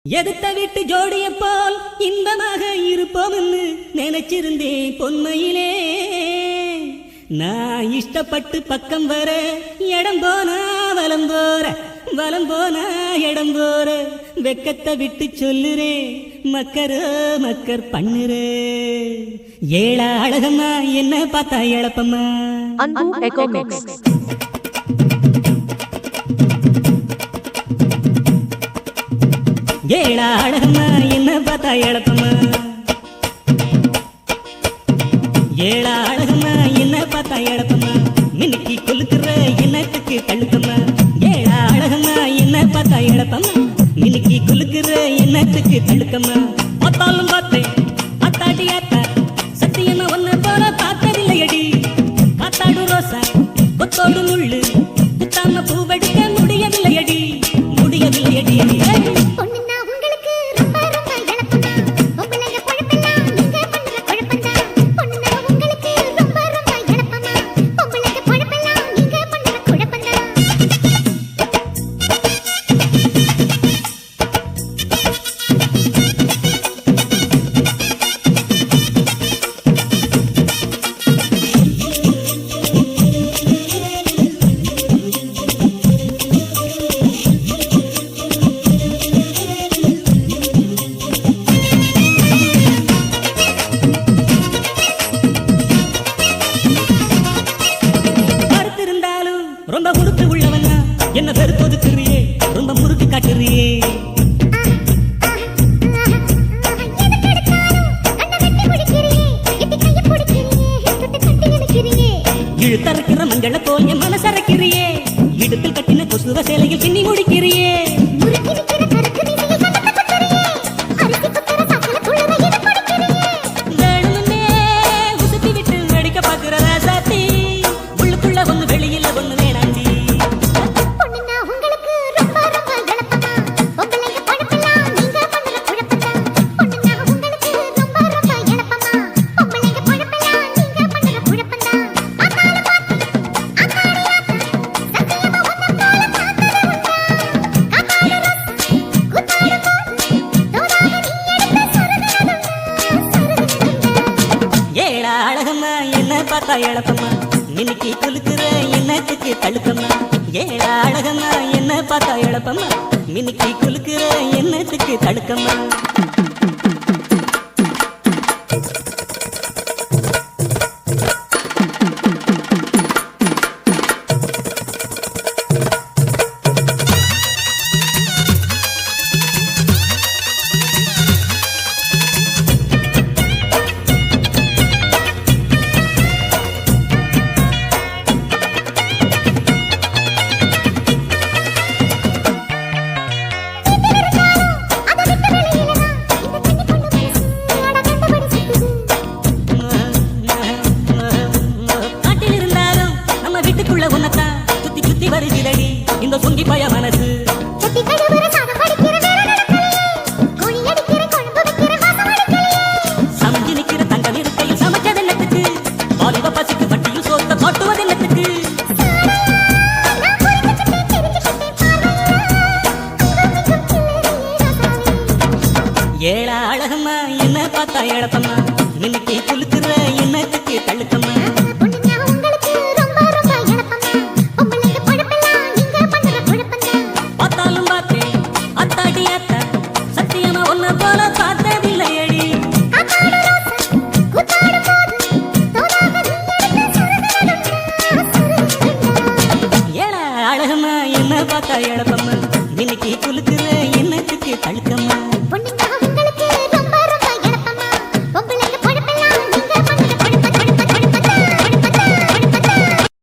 எதுத்த வீட்டு ஜோடிய போல் இன்பமாக இருப்போம்னு நினைச்சிருந்தேன் பொன்மையிலே. நான் இஷ்டப்பட்டு பக்கம் வர இடம் போனா வலம் போற, வலம் போனா இடம் போற. வெக்கத்தை விட்டு சொல்லுறேன் மக்கரோ மக்கர் பண்ணுறே. ஏழா அழகம்மா என்ன பார்த்தா எழப்பம்மா. ஏழா அழகம்மா என்ன பார்த்தா எழப்பம்மா. ஏழா அழகம்மா என்ன பார்த்தா எழப்பம்மா. மினுக்கி கொலுக்குற என்னத்துக்கு தள்ளுக்கம்மா. ஏழா அழகம்மா என்ன பார்த்தா எழப்பம்மா. மினுக்கி கொலுக்குற என்னத்துக்கு தள்ளுக்கம்மா. பார்த்தாலும் பார்த்தேன் அத்தாடி அத்தா, சத்தியமா ஒன்னு போல பார்த்ததில்லையடி. காத்தாடு ரோசா கொத்தோடு முள்ளு குத்தாம பூவெடுக்க முடியவில்லையடி, முடியவில்லையடி. ரொம்ப முறுக்கு உள்ளவனா என்ன வெறுப்பொதுக்குறியே, ரொம்ப முறுக்கு காட்டுறியே. இழுத்தரைக்கிற மஞ்சள போய் என் மனசரைக்கிறியே. இடுப்பில் கட்டின கொசுவ சேலையில் பின்னி முடிக்கிறியே. வேணுமே உசுத்தி விட்டு வெடிக்க பாக்குறதா சாத்தி. உள்ளுக்குள்ள ஒண்ணு வெளியில ஒண்ணு வேணாண்டி. ஏழா அழகம்மா என்ன பார்த்தா எழப்பம்மா. மினுக்கி குலுக்குற என்னத்துக்கு தழுக்கம்மா. ஏழா அழகம்மா என்ன பார்த்தா எழப்பம்மா. மினுக்கி குலுக்குற என்னத்துக்கு தழுக்கம்மா. சுத்தி சுத்தி வருகிறடி இந்த சொங்கி பய மனசு. சமைஞ்சு நிக்கிற தங்க இருக்கையில் சமைச்சது என்னத்துக்கு. வாலிப பசிக்கு வட்டியில் சோத்த போட்டுவது என்னத்துக்கு. ஏழா அழகம்மா என்ன பார்த்தா எழப்பம்மா. மினுக்கி குலுக்குற என்னத்துக்கு தள்ளுக்கம்மா. போல பார்த்ததில்லையடி. ஏழா அழகம்மா என்ன பார்த்தா எழப்பம்மா. மினுக்கி குலுக்குற என்னத்துக்கு தழுக்கம்மா.